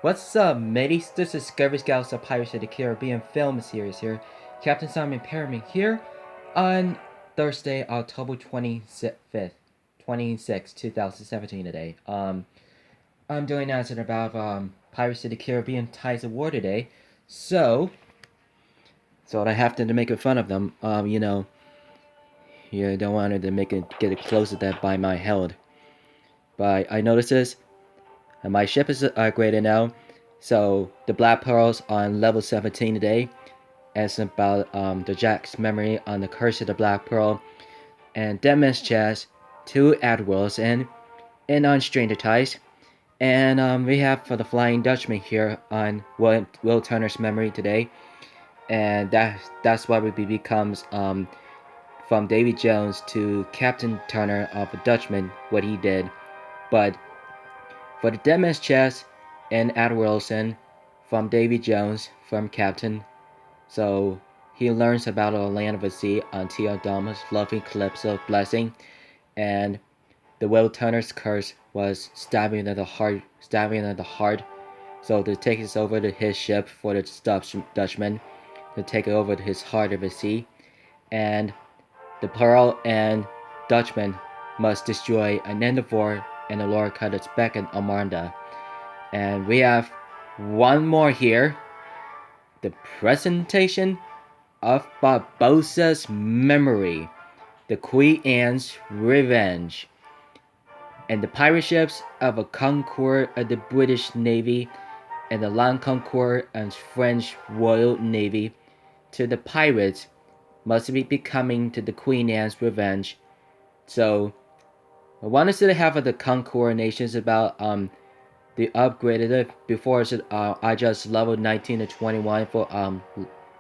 What's up, mateys? This is Discovery Scouts of Pirates of the Caribbean film series here. Captain Simon Perriman here on Thursday, October 25th, 26, 2017 today. I'm doing an answer about Pirates of the Caribbean Tides of War today. So I have to make fun of them. You don't want to get it close to that by my head. But I noticed this. My ship is upgraded now, so the Black Pearls on level 17 today. It's about the Jack's memory on the Curse of the Black Pearl, and Deadman's Chest, 2 Admirals, and on Stranger Ties. And we have for the Flying Dutchman here on Will Turner's memory today, and that's what it becomes from Davy Jones to Captain Turner of the Dutchman, what he did, but for the Deadman's Chest and Wilson from Davy Jones from Captain. So he learns about the land of the sea on Teodamus, loving Calypso blessing, and the Will Turner's curse was stabbing at the heart. So to take us over to his ship for the Dutchman, to take it over to his heart of the sea, and the Pearl and Dutchman must destroy an Endeavor and the Lord cut its back in Armada. And we have one more here. The presentation of Barbossa's memory. The Queen Anne's Revenge. And the pirate ships of a Concord of the British Navy and the Long Concord and French Royal Navy to the pirates must be becoming to the Queen Anne's Revenge. So I wanted to have the Concord nations about the upgraded before I just leveled 19 to 21 for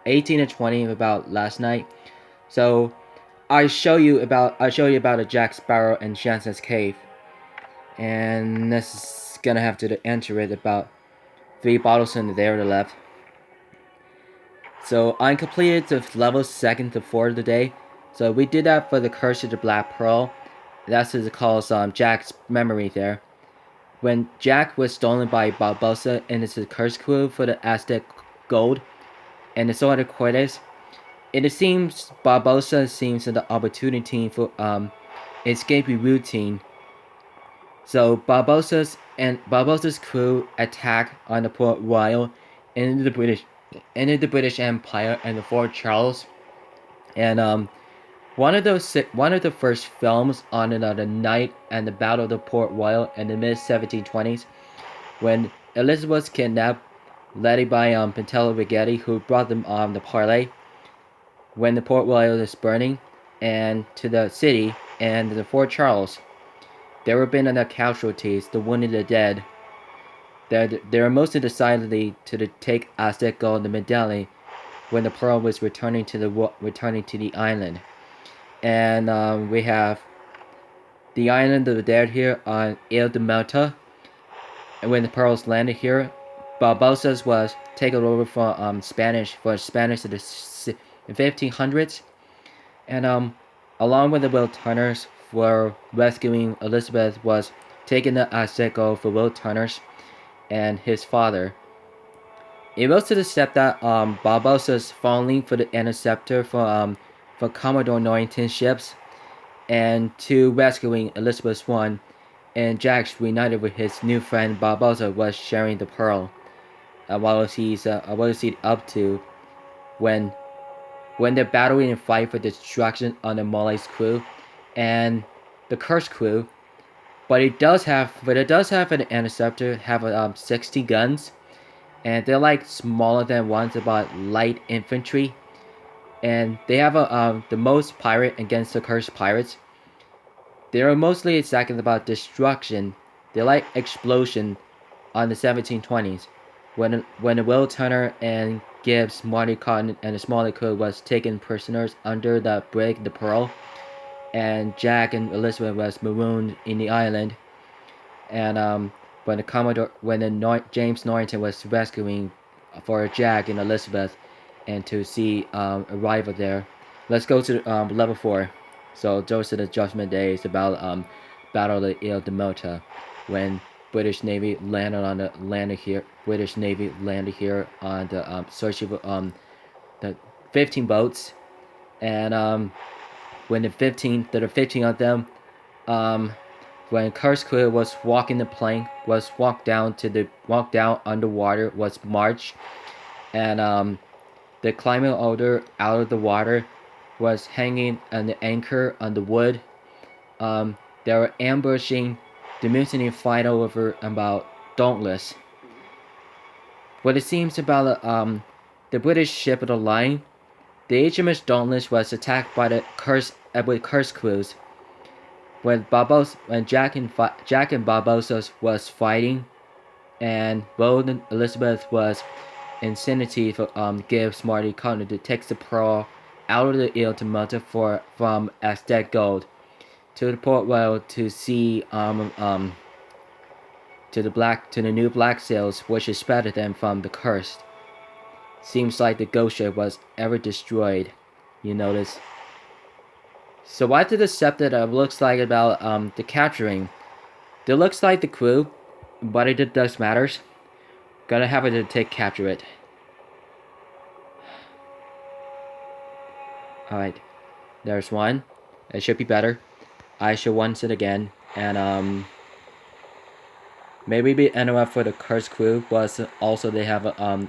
18 to 20 about last night. So I show you about a Jack Sparrow and Shansen's Cave, and this is gonna have to enter it about 3 bottles in there to left. So I completed the level 2nd to 4th today. So we did that for the Curse of the Black Pearl. That's what it calls Jack's memory there. When Jack was stolen by Barbossa and his curse crew for the Aztec gold and the Sword of Cortes, it seems Barbossa seems an opportunity for escaping routine. So Barbossa's crew attack on the Port Royal into the British Empire and the Fort Charles, and one of the first films on the night and the Battle of the Port Royal in the mid 1720s, when Elizabeth was kidnapped, led by Pentello Rigetti, who brought them the parley when the Port Royal is burning, and to the city and the Fort Charles. There have been enough casualties, the wounded, the dead. They are mostly decidedly to take Aztec gold and the medallion when the Pearl was returning to the island. And we have the island of the dead here on Ile de Malta. And when the Pearls landed here, Barbossa's was taken over from Spanish in the 1500s. And along with the Will Turners for rescuing Elizabeth was taking the Aztec gold for Will Turners and his father. It was to the step that Barbossa's falling for the interceptor for Commodore Norrington's ships, and to rescuing Elizabeth I, and Jack's reunited with his new friend Barbossa was sharing the pearl. What was he up to when they're battling and fight for destruction on the Molly's crew and the Curse crew? But it does have an interceptor, have 60 guns, and they're like smaller than ones, about light infantry, and they have the most pirate against the cursed pirates. They are mostly exactly about destruction. They like explosion on the 1720s, when Will Turner and Gibbs, Marty Cotton, and the smaller crew was taken prisoners under the brig the Pearl, and Jack and Elizabeth was marooned in the island, and when James Norrington was rescuing for Jack and Elizabeth, and to see arrival there. Let's go to level 4. So those are the Judgment Days about Battle of Ile de Malta, when British Navy landed here. British Navy landed here on the search of the 15 boats, and when there were 15 of them, when Kurt's crew was walking the plank, was walked down underwater, was marched, and the climbing order out of the water was hanging on the anchor on the wood. They were ambushing the mutiny fight over about Dauntless. What it seems about the British ship of the line, the HMS Dauntless was attacked by the Kurt's crews. When Jack and Barbossa was fighting, and Rose and Elizabeth was insanity for gives Marty Connor to take the pearl out of the eel to melt it from Aztec gold to the port royal to see to the new black sails which expected them from the coast. Seems like the ghost ship was ever destroyed. You notice. So what did the scepter looks like about the capturing? It looks like the crew, but it does matters. Gotta have it to capture it. Alright. There's one. It should be better. I should once it again. And maybe the end up for the Kurt's crew was also they have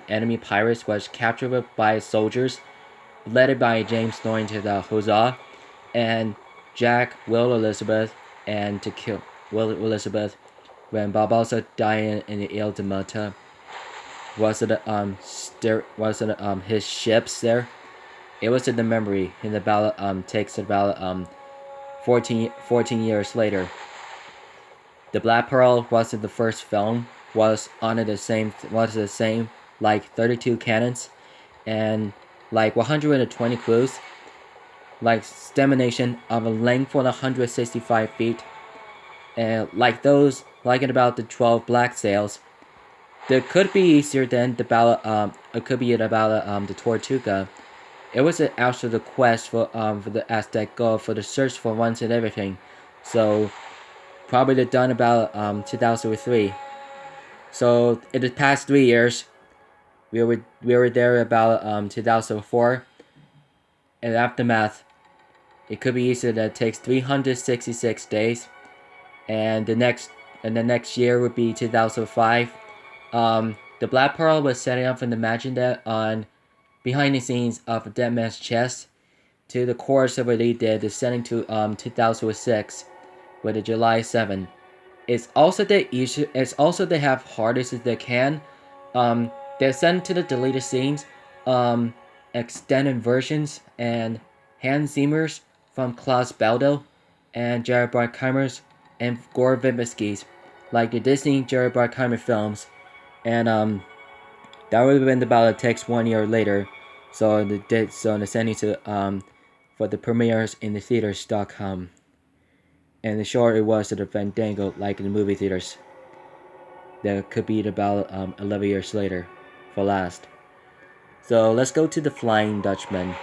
enemy pirates was captured by soldiers led by James Norrington the Huzzah and Jack Will Elizabeth and to kill Will Elizabeth when Barbossa died in the Ile de Malta. Was it his ships there? It was in the memory in the ballot takes about 14 years later. The Black Pearl was in the first film, was the same like 32 cannons and like 120 crews, like stemmination of a length of 165 feet, and like in about the 12 black sails. That could be easier than the ballot. It could be about the Tortuga. It was after the quest for the Aztec gold for the search for once and everything. So probably done about 2003. So in the past 3 years, we were there about 2004. And aftermath, it could be easier that it takes 366 days, and the next year would be 2005. The Black Pearl was setting up in the Imagine that on behind the scenes of a Dead Man's Chest to the course of what they did, descending to 2006 with the July 7. It's also they have hardest as they can. They send to the deleted scenes, extended versions and Hans Zimmer's from Klaus Baldo and Jared Bruckheimer's and Gore Verbinski's, like the Disney Jared Bruckheimer films. And that would have been about it takes 1 year later. So the sending to for the premieres in the theaters.com. And the short it was at the Fandango, like in the movie theaters. That could be about 11 years later for last. So let's go to the Flying Dutchman.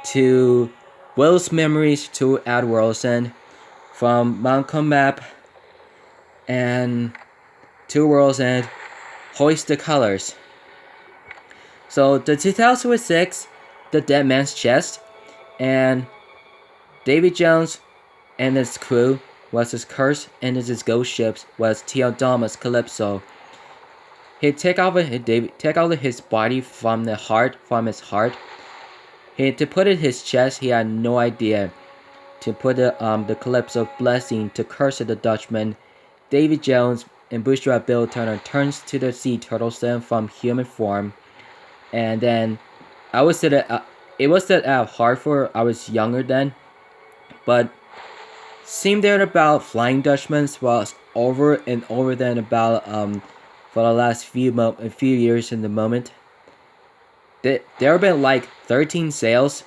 To Will's memories to At World's End, from Montcalm Map and to World's End, Hoist the Colors. So the 2006, The Dead Man's Chest, and Davy Jones and his crew was his curse, and his ghost ships was Teodamus Calypso. He take out his body from his heart. To put in his chest, he had no idea. To put the Calypso blessing to curse the Dutchman, Davy Jones and Bourgeois Bill Turner turns to the sea turtle stem from human form, and then I was it was at Hartford. I was younger then, but seemed there about Flying Dutchman's was over and over then about for the last few years in the moment. There have been like 13 sails.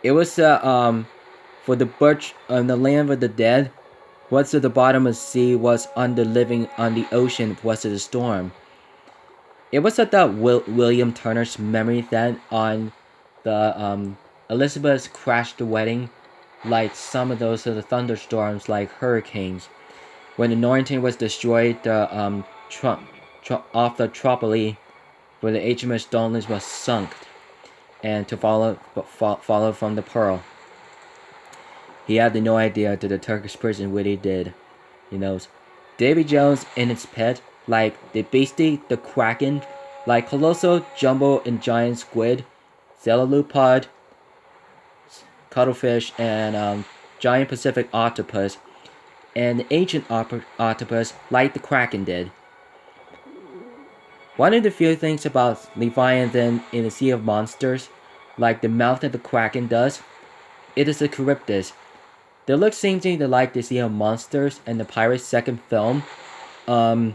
It was for the birch on the land of the dead. What's at the bottom of the sea was on the living on the ocean was the storm. It was at that William Turner's memory then on the Elizabeth crashed the wedding, like some of those are the thunderstorms like hurricanes. When the Norrington was destroyed, off the Tripoli, where the HMS Donlin was sunk, and to follow from the Pearl. He had no idea that the Turkish prison really did. You know, Davy Jones and its pet, like the Beastie, the Kraken, like colossal, jumbo, and giant squid, Celalopod, cuttlefish, and giant Pacific octopus, and the ancient octopus like the Kraken did. One of the few things about Leviathan in the Sea of Monsters, like the mouth that the Kraken does, it is a Charybdis. They look same thing to like the Sea of Monsters and the Pirates' second film. They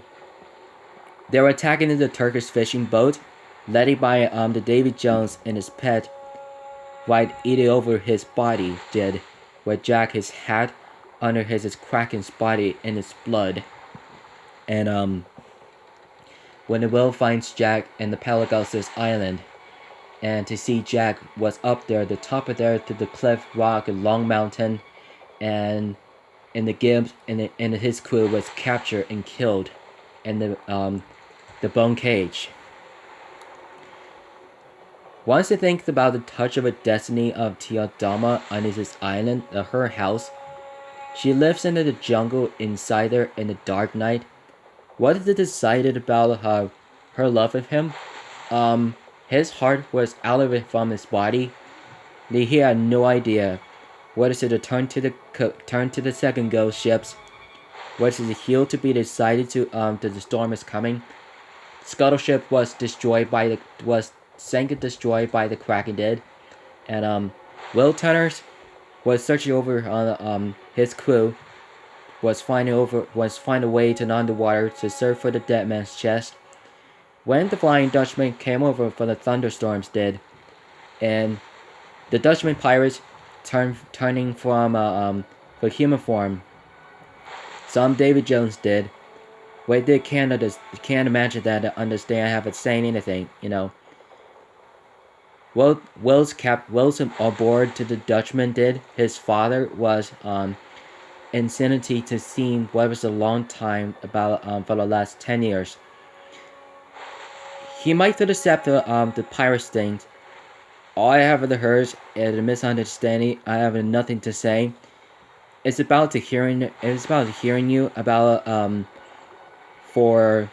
were attacking the Turkish fishing boat, led by the Davy Jones and his pet, while eating over his body did, with Jack his hat under his Kraken's body in its blood. And when the whale finds Jack in the Pelagos Island, and to see Jack was up there, the top of there to the cliff, rock, and long mountain, and the Gibbs and his crew was captured and killed in the bone cage. Once you think about the touch of a destiny of Teodama on this island, her house, she lives in the jungle inside there in the dark night. What is it decided about her love of him? His heart was out of it from his body. He had no idea. What is it to turn to the second ghost ships? What is it heal to be decided to that the storm is coming? Scuttle ship was destroyed by the Kraken did, and Will Turners was searching over on his crew, was find a way to underwater to search for the dead man's chest. When the Flying Dutchman came over for the thunderstorms did, and the Dutchman pirates turning from for human form. Some Davy Jones did. Wait, they can't imagine that to understand haven't saying anything, you know. Wilson aboard to the Dutchman did. His father was insanity to see what was a long time about for the last 10 years. He might accept the pirates thing. All I have heard is a misunderstanding. I have nothing to say. It's about hearing you about for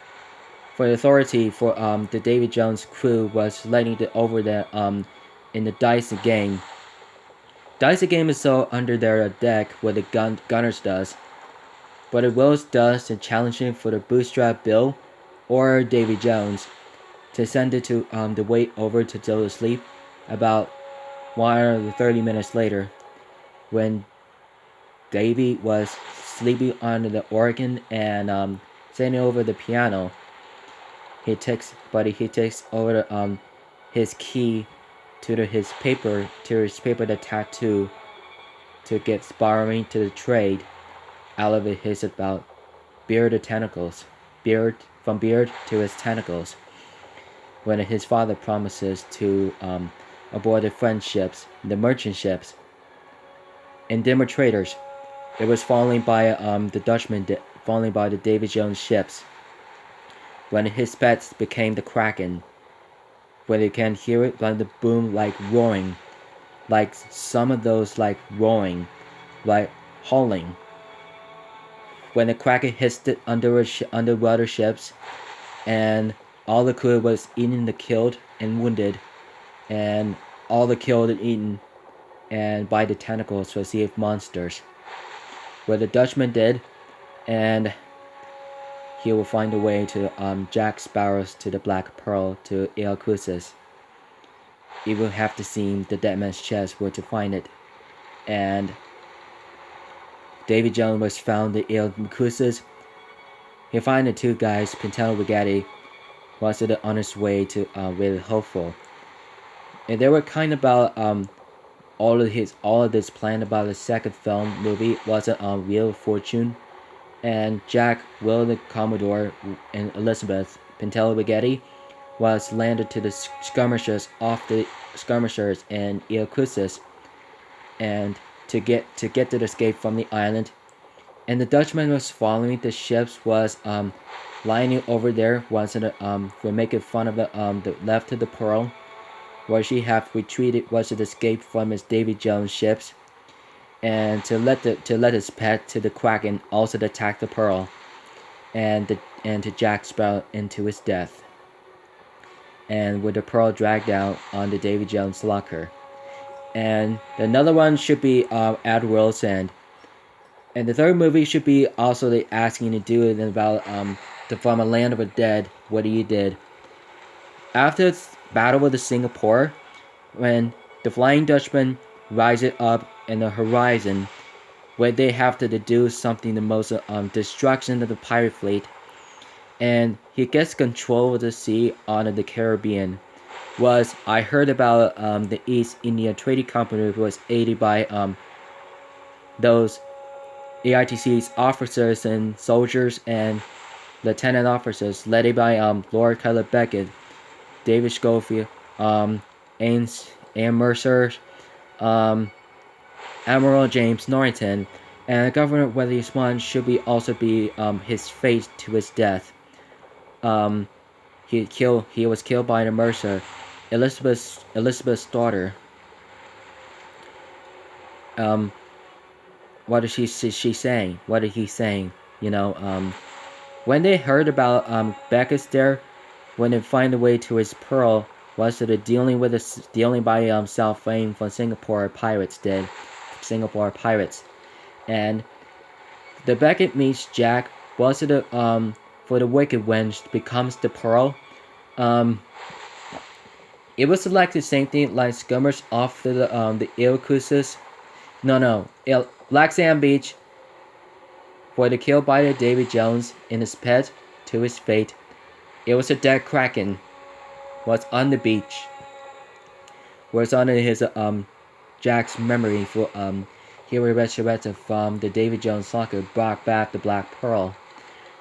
the authority for the Davy Jones crew was letting it over the in the dice game. Dice game is so under their deck what the gunners does, but it Wills does and challenging for the bootstrap Bill or Davy Jones to send it to the wait over to go to sleep. About 1 or 30 minutes later, when Davy was sleeping on the organ and sitting over the piano, he takes over his key to his paper the tattoo to get borrowing to the trade out of his about beard tentacles, beard to his tentacles. When his father promises to aboard the French ships, the merchant ships, and they were traders. It was falling by the Dutchman, falling by the Davy Jones ships. When his pets became the Kraken, when you can hear it like the boom, like roaring, like some of those like roaring, like howling. When the Kraken hissed it underwater ships, and all the crew was eaten, the killed and wounded, and all the killed and eaten, and by the tentacles for sea of monsters. What the Dutchman did, and he will find a way to Jack Sparrows to the Black Pearl to El Cruces. He will have to see the dead man's chest where to find it, and Davy Jones was found at El Cruces. He find the two guys, Pintello Rigetti, was on his way to really hopeful. And they were kind about all of this plan about the second film movie wasn't on Wheel of Fortune, and Jack, Will the Commodore, and Elizabeth Pintello Rigetti was landed to the skirmishers in El Cruces, and to get to escape from the island, And the Dutchman was following the ships, was lying over there, were making fun of the left of the Pearl, where she had retreated, was to escape from his Davy Jones ships, and to let his pet to the Kraken also to attack the Pearl, and to Jack Sparrow into his death, and with the Pearl dragged out on the Davy Jones locker. And another one should be at World's End. And the third movie should be also asking you to do it about from a land of the dead, what he did. After the Battle of the Singapore, when the Flying Dutchman rises up in the horizon, where they have to do something the most destruction of the pirate fleet, and he gets control of the sea on the Caribbean. I heard about the East India Trading Company was aided by those AITC's officers and soldiers and lieutenant officers, led by Lord Caleb Beckett, David Schofield, Anne Mercer, Admiral James Norrington, and Governor Wesley Swan should also be his fate to his death. He was killed by the Mercer, Elizabeth's daughter. What is she saying? What is he saying? When they heard about Beckett's there, when they find a way to his Pearl, was it dealing by South Fame from Singapore pirates and the Beckett meets Jack. Was it for the Wicked Wench becomes the Pearl? It was like the same thing like skirmish off the Iroquois. Laxam Beach, where they killed by the Davy Jones in his pet to his fate. It was a dead Kraken. Was on the beach. Was on his Jack's memory for he was resurrected from the Davy Jones locker, brought back the Black Pearl,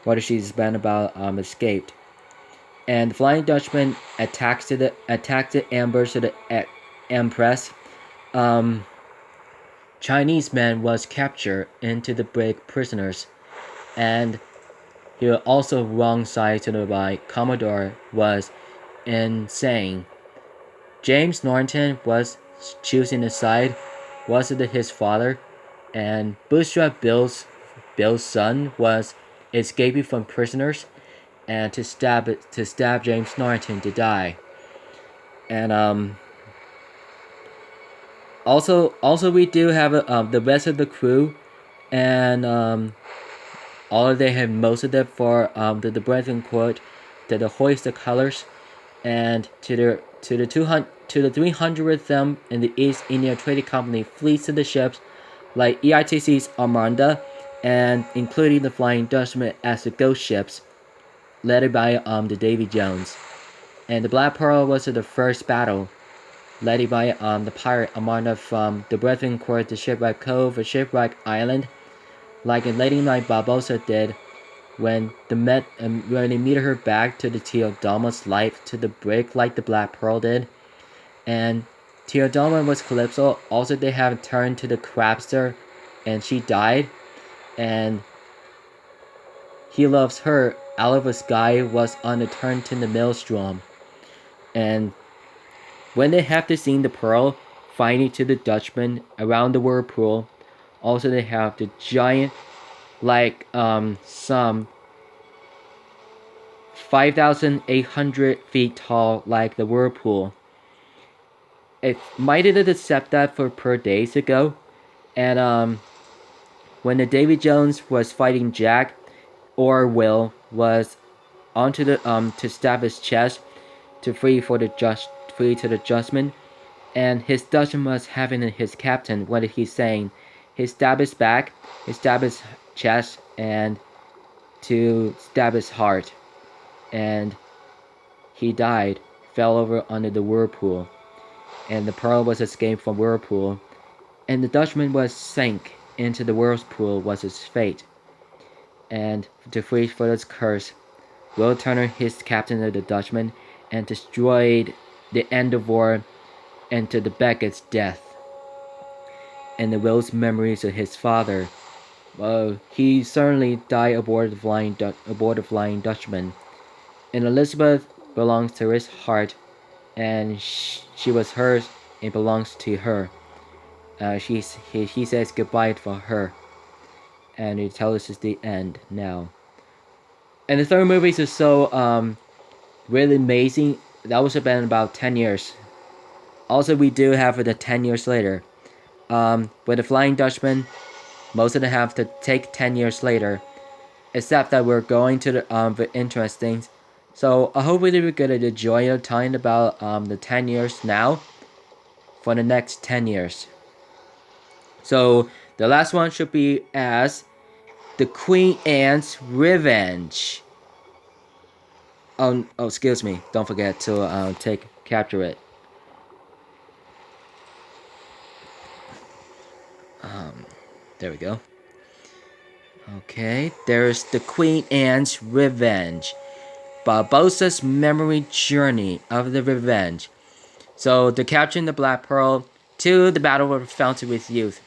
what she's been about escaped. And the Flying Dutchman attacked the ambush of the Empress. Chinese man was captured into the brig prisoners, and he was also wrong side to the by Commodore was insane. James Norrington was choosing a side, was it his father, and Bootstrap Bill's son was escaping from prisoners, and to stab James Norrington to die. And also we do have the rest of the crew, and they have most of them for the Brethren Court to hoist the colors, and to the 300 of them in the East India Trading Company fleets of the ships like EITC's Armada, and including the Flying Dutchman as the ghost ships, led by the Davy Jones. And the Black Pearl was the first battle, led by the pirate Armada from the Brethren Court to Shipwreck Cove or Shipwreck Island, like Lady Knight Barbossa did when they meet her back to the Teodoma's life to the brig like the Black Pearl did. And Teodoma was Calypso. Also, they have turned to the Crabster, and she died. And he loves her. Out of the sky was on the turn to the Maelstrom. And when they have to sing the Pearl fighting to the Dutchman around the whirlpool, also they have the giant, like some 5,800 feet tall, like the whirlpool. It might have accepted that for per days ago, and when the Davy Jones was fighting Jack, or Will was onto the to stab his chest to free to the Dutchman, and his Dutchman was having his captain. What is he saying? He stabbed his back, he stabbed his chest, and to stab his heart, and he died, fell over under the whirlpool, and the Pearl was escaped from whirlpool, and the Dutchman was sank into the whirlpool was his fate. And to free for this curse, Will Turner, his captain of the Dutchman, and destroyed the end of war and to the Beckett's death, and the Will's memories of his father, He certainly died aboard the Flying Dutchman. And Elizabeth belongs to his heart, and she was hers. It belongs to her. He says goodbye for her, and he tells us the end now. And the third movie is so really amazing. That was been about 10 years. Also, we do have the 10 years later. With the Flying Dutchman, most of them have to take 10 years later. Except that we're going to the interesting. So I hope we're gonna enjoy our time about the 10 years now for the next 10 years. So the last one should be as the Queen Anne's Revenge. Oh, excuse me. Don't forget to capture it. There we go. Okay, there's the Queen Anne's Revenge. Barbossa's memory journey of the revenge. So, the capturing the Black Pearl to the Battle of the Fountain with Youth.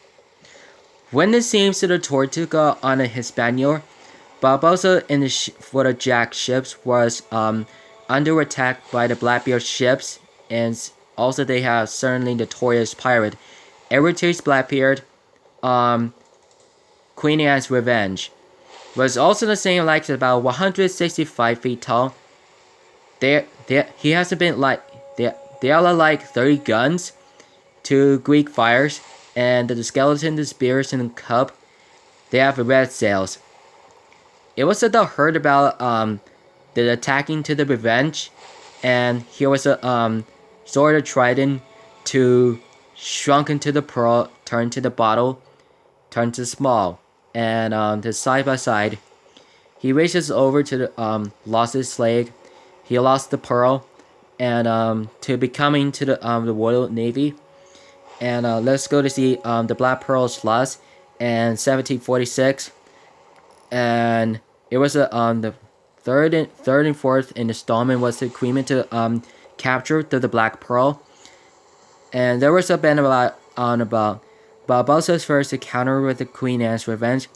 When it seems to the Tortuga on a Hispaniola, Barbossa in for the Jack ships was under attack by the Blackbeard ships, and also they have certainly notorious pirate Heritage Blackbeard, Queen Anne's Revenge. Was also the same, like about 165 feet tall. He hasn't been like they are like 30 guns, 2 Greek fires, and the skeleton, the spears, and the cup. They have red sails. It was that I heard about the attacking to the Revenge, and here was a sword of trident to shrunk into the pearl, turned to the bottle, turned to small, and the side by side. He races over to the lost his leg. He lost the pearl, and to becoming to the Royal Navy. And let's go to see the Black Pearl's lost in 1746, and it was the third and fourth installment was the agreement to capture the Black Pearl, and there was a band about Barbossa's first encounter with the Queen Anne's Revenge.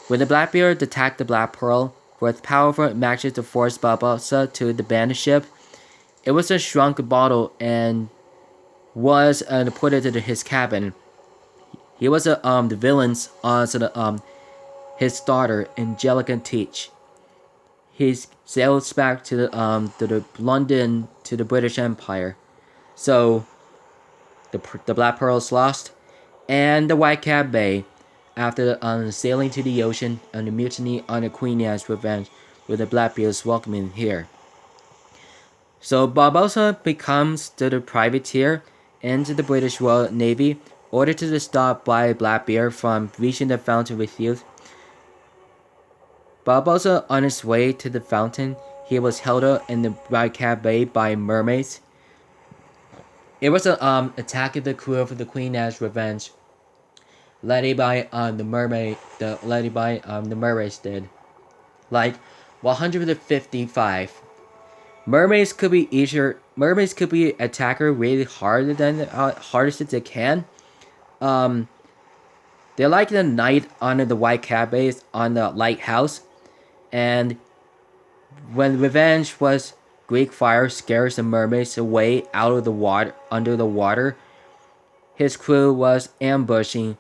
When the Blackbeard attacked the Black Pearl with powerful matches to force Barbossa to abandon the ship, it was a shrunk bottle and was put into his cabin. He was the villains his daughter Angelica Teach. He sails back to the London to the British Empire. So the Black Pearl is lost, and the White Cat Bay, after sailing to the ocean and the mutiny on the Queen Anne's Revenge, with the Blackbeards welcoming here. So Barbossa becomes the privateer into the British Royal Navy, ordered to stop by Blackbeard from reaching the fountain with youth. Barbossa, on his way to the fountain, he was held up in the White Cat Bay by mermaids. It was an attack of the crew of the Queen Anne's Revenge, led by the mermaids did, like 155. Mermaids could be attacker really harder than hardest as they can. They're like the knight on the White Cat base on the lighthouse, and when Revenge was Greek fire scares the mermaids away out of the water under the water. His crew was ambushing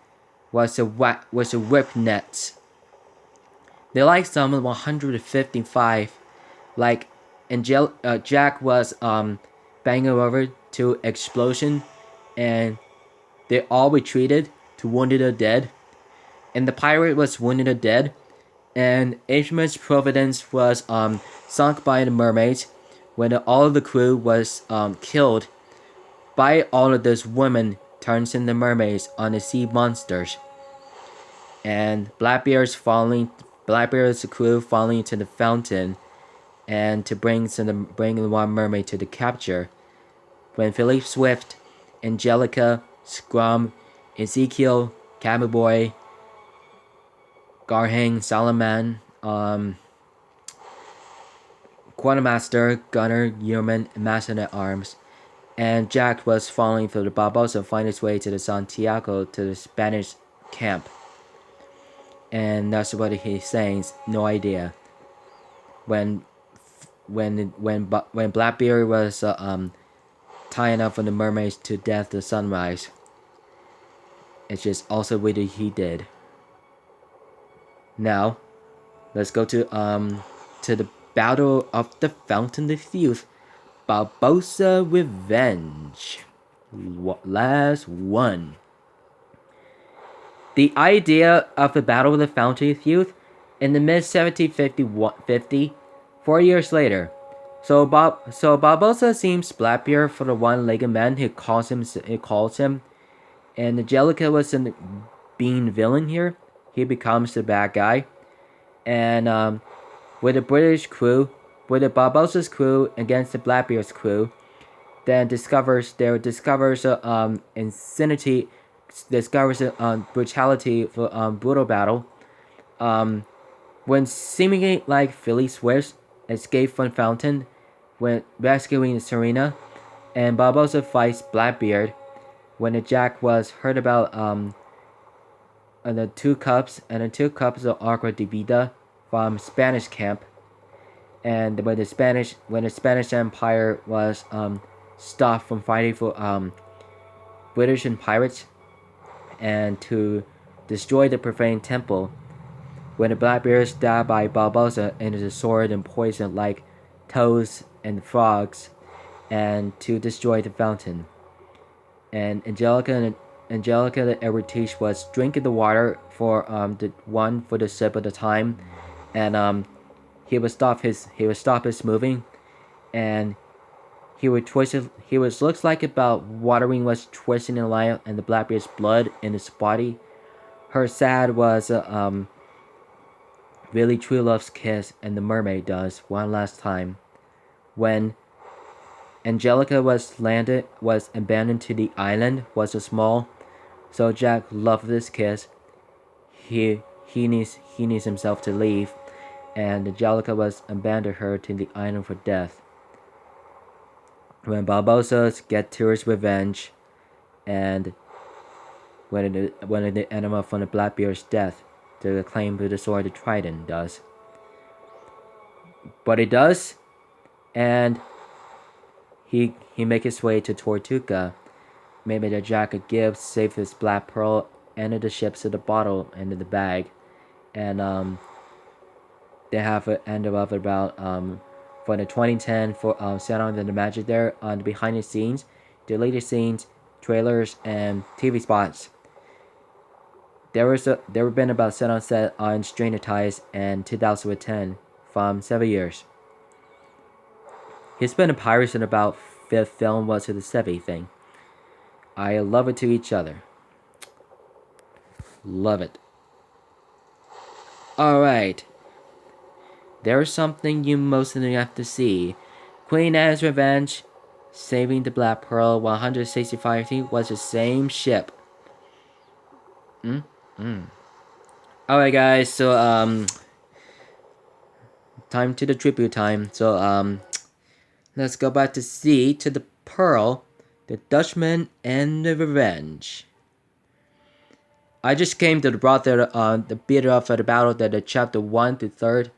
was a whip nets. They like some 155, like Jack was banging over to explosion, and they all retreated to wounded or dead, and the pirate was wounded or dead, and HMS Providence was sunk by the mermaids when all of the crew was killed by all of those women turns into mermaids on the sea monsters, and Blackbeard's crew falling into the fountain, and to bring the one mermaid to the capture. When Philip Swift, Angelica, Scrum, Ezekiel, Cowboy, Garhang, Salaman, Quartermaster, Gunner, Yeoman, Master at Arms, and Jack was falling for the Barbossa find his way to the Santiago to the Spanish camp. and that's what he's saying. No idea. When Blackbeard was tying up the mermaids to death to sunrise, it's just also what he did. Now, let's go to the Battle of the Fountain of Youth, Barbossa Revenge. Last one. The idea of the Battle of the Fountain of Youth in the mid 1750, 4 years later. So Barbossa seems Blackbeard for the one-legged man who calls him, and Angelica was the being villain here. He becomes the bad guy, and with the Barbossa's crew against the Blackbeard's crew, then discovers insanity, discovers brutality for brutal battle. When seemingly like Philly Swift escaped from Fountain, when rescuing Serena, and Barbossa fights Blackbeard. When the Jack was heard about the two cups of agua de vida from Spanish camp, and when the Spanish Empire was stopped from fighting for British and pirates, and to destroy the profane temple, when the Blackbeard is stabbed by Barbossa into the sword and poisoned like toads and frogs, and to destroy the fountain. And Angelica the Ereteach was drinking the water for the sip at a time, and he would stop his moving, and he looks like about watering was twisting in line, and the Blackbeard's blood in his body. Her sad was really true love's kiss, and the mermaid does one last time. When Angelica was abandoned to the island, was a small, so Jack loved this kiss. He needs himself to leave, and Angelica was abandoned her to the island for death. When Barbossa get to his revenge, and when the enema from the Blackbeard's death, to claim to the sword the Trident does. But it does, and he make his way to Tortuga. Maybe the Jack of Gibbs saved his Black Pearl, entered the ships of the bottle into the bag, and they have an end of about for the 2010 for Set on the Magic there on the behind the scenes, deleted scenes, trailers, and TV spots. There have been about set on Stranger Ties and 2010 from 7 years. He's been a pirate in about 5th film was to the 7th thing. I love it to each other. Love it. Alright. There's something you mostly have to see. Queen Anne's Revenge, saving the Black Pearl 165 feet was the same ship. Alright guys, so time to the tribute time. So let's go back to sea to the Pearl, the Dutchman, and the Revenge. I just came to the brought the bit of the battle that the chapter 1 to 3rd.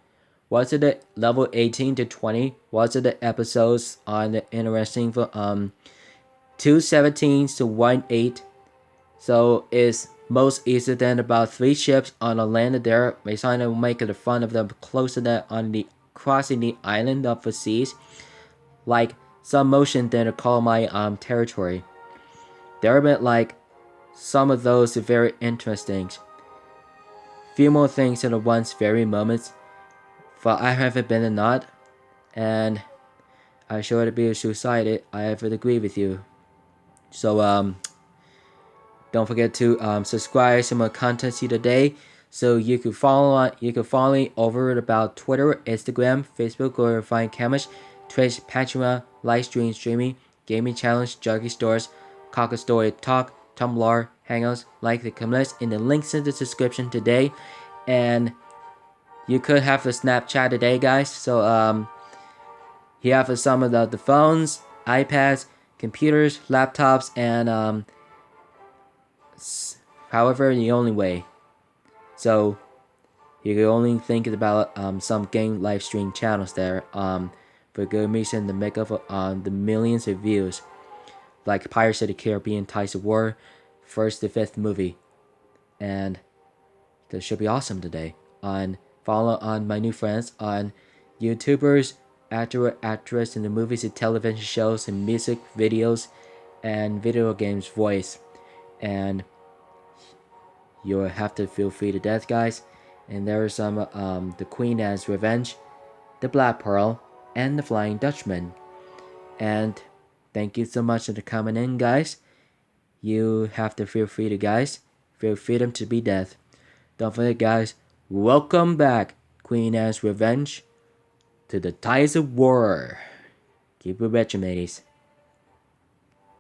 Was it the level 18 to 20? Was it the episodes on the interesting for 217 to 18? So it's most easier than about 3 ships on the land there. They trying to make the front of them closer than on the crossing the island of the seas, like some motion than to call my territory. There have been like some of those are very interesting. Few more things in the once very moments. But I haven't been a not, and I sure to be suicided. I have to agree with you. So don't forget to subscribe to my content today. So you can follow me over at about Twitter, Instagram, Facebook, or find cameras, Twitch, Patreon, live streaming, gaming challenge, Juggy stores, Cocker Story Talk, Tumblr, Hangouts, like the comments in the links in the description today, and you could have the Snapchat today, guys. So here have some of the phones, iPads, computers, laptops, and however the only way. So You can only think about some game live stream channels there for good reason to make up the millions of views, like Pirates of the Caribbean: Tides of War, first to fifth movie, and this should be awesome today. On follow on my new friends on YouTubers, actress in the movies and television shows and music videos, and video games voice, and you'll have to feel free to death, guys. And there are some the Queen Anne's Revenge, the Black Pearl, and the Flying Dutchman. And thank you so much for coming in, guys. You have to feel free to, guys. Feel freedom to be death. Don't forget, guys. Welcome back, Queen Anne's Revenge, to the Tides of War. Keep it retro, mateys.